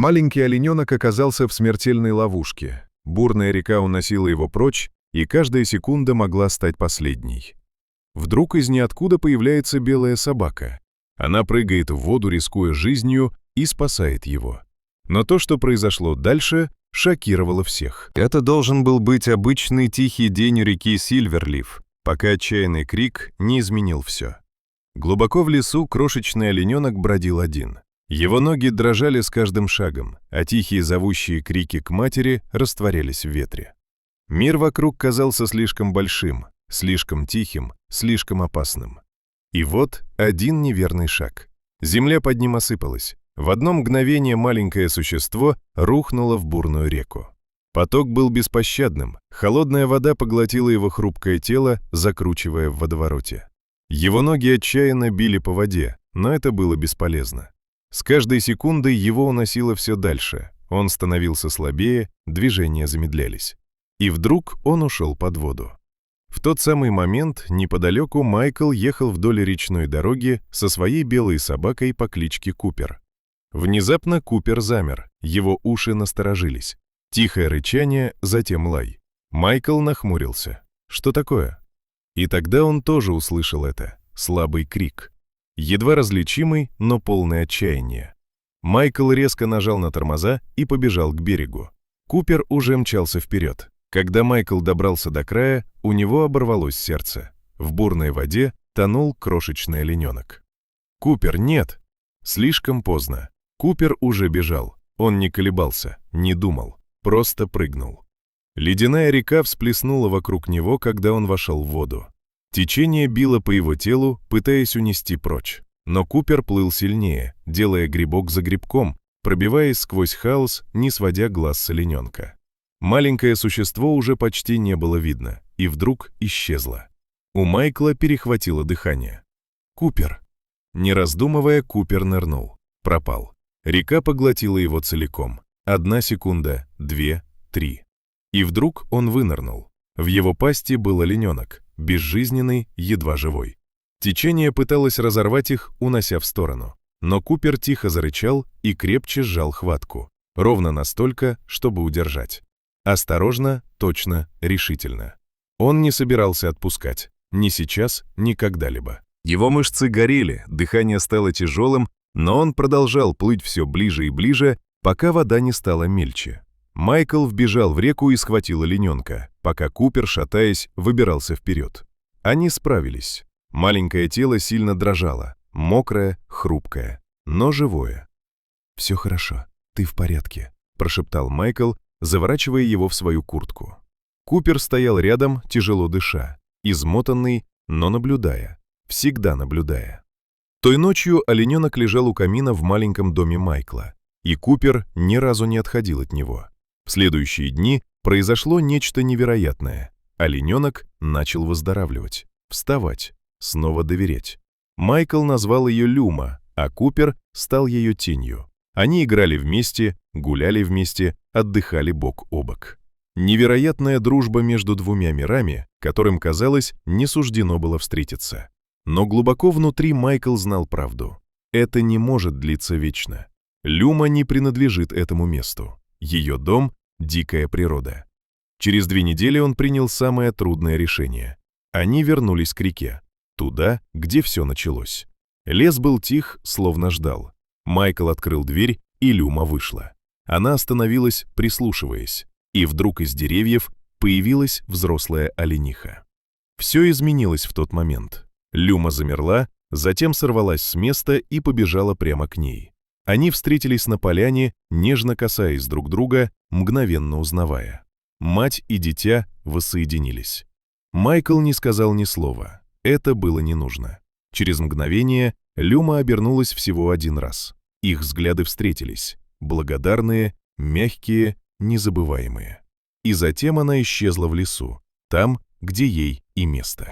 Маленький олененок оказался в смертельной ловушке. Бурная река уносила его прочь, и каждая секунда могла стать последней. Вдруг из ниоткуда появляется белая собака. Она прыгает в воду, рискуя жизнью, и спасает его. Но то, что произошло дальше, шокировало всех. Это должен был быть обычный тихий день у реки Сильверлиф, пока отчаянный крик не изменил все. Глубоко в лесу крошечный олененок бродил один. Его ноги дрожали с каждым шагом, а тихие зовущие крики к матери растворялись в ветре. Мир вокруг казался слишком большим, слишком тихим, слишком опасным. И вот один неверный шаг. Земля под ним осыпалась. В одно мгновение маленькое существо рухнуло в бурную реку. Поток был беспощадным, холодная вода поглотила его хрупкое тело, закручивая в водовороте. Его ноги отчаянно били по воде, но это было бесполезно. С каждой секундой его уносило все дальше, он становился слабее, движения замедлялись. И вдруг он ушел под воду. В тот самый момент неподалеку Майкл ехал вдоль речной дороги со своей белой собакой по кличке Купер. Внезапно Купер замер, его уши насторожились. Тихое рычание, затем лай. Майкл нахмурился. Что такое? И тогда он тоже услышал это. Слабый крик. Едва различимый, но полный отчаяния. Майкл резко нажал на тормоза и побежал к берегу. Купер уже мчался вперед. Когда Майкл добрался до края, у него оборвалось сердце. В бурной воде тонул крошечный олененок. «Купер, нет!» Слишком поздно. Купер уже бежал. Он не колебался, не думал, просто прыгнул. Ледяная река всплеснула вокруг него, когда он вошел в воду. Течение било по его телу, пытаясь унести прочь. Но Купер плыл сильнее, делая грибок за грибком, пробиваясь сквозь хаос, не сводя глаз с олененка. Маленькое существо уже почти не было видно, и вдруг исчезло. У Майкла перехватило дыхание. «Купер!» Не раздумывая, Купер нырнул. Пропал. Река поглотила его целиком. 1 секунда, 2, 3. И вдруг он вынырнул. В его пасти был олененок, безжизненный, едва живой. Течение пыталось разорвать их, унося в сторону. Но Купер тихо зарычал и крепче сжал хватку. Ровно настолько, чтобы удержать. Осторожно, точно, решительно. Он не собирался отпускать. Ни сейчас, ни когда-либо. Его мышцы горели, дыхание стало тяжелым, но он продолжал плыть все ближе и ближе, пока вода не стала мельче. Майкл вбежал в реку и схватил олененка, пока Купер, шатаясь, выбирался вперед. Они справились. Маленькое тело сильно дрожало, мокрое, хрупкое, но живое. «Все хорошо, ты в порядке», — прошептал Майкл, заворачивая его в свою куртку. Купер стоял рядом, тяжело дыша, измотанный, но наблюдая, всегда наблюдая. Той ночью олененок лежал у камина в маленьком доме Майкла, и Купер ни разу не отходил от него. В следующие дни произошло нечто невероятное. Олененок начал выздоравливать, вставать, снова доверять. Майкл назвал ее Люма, а Купер стал ее тенью. Они играли вместе, гуляли вместе, отдыхали бок о бок. Невероятная дружба между двумя мирами, которым, казалось, не суждено было встретиться. Но глубоко внутри Майкл знал правду. Это не может длиться вечно. Люма не принадлежит этому месту. Ее дом — дикая природа. Через 2 недели он принял самое трудное решение. Они вернулись к реке, туда, где все началось. Лес был тих, словно ждал. Майкл открыл дверь, и Люма вышла. Она остановилась, прислушиваясь, и вдруг из деревьев появилась взрослая олениха. Все изменилось в тот момент. Люма замерла, затем сорвалась с места и побежала прямо к ней. Они встретились на поляне, нежно касаясь друг друга, мгновенно узнавая. Мать и дитя воссоединились. Майкл не сказал ни слова. Это было не нужно. Через мгновение Люма обернулась всего 1 раз. Их взгляды встретились. Благодарные, мягкие, незабываемые. И затем она исчезла в лесу, там, где ей и место.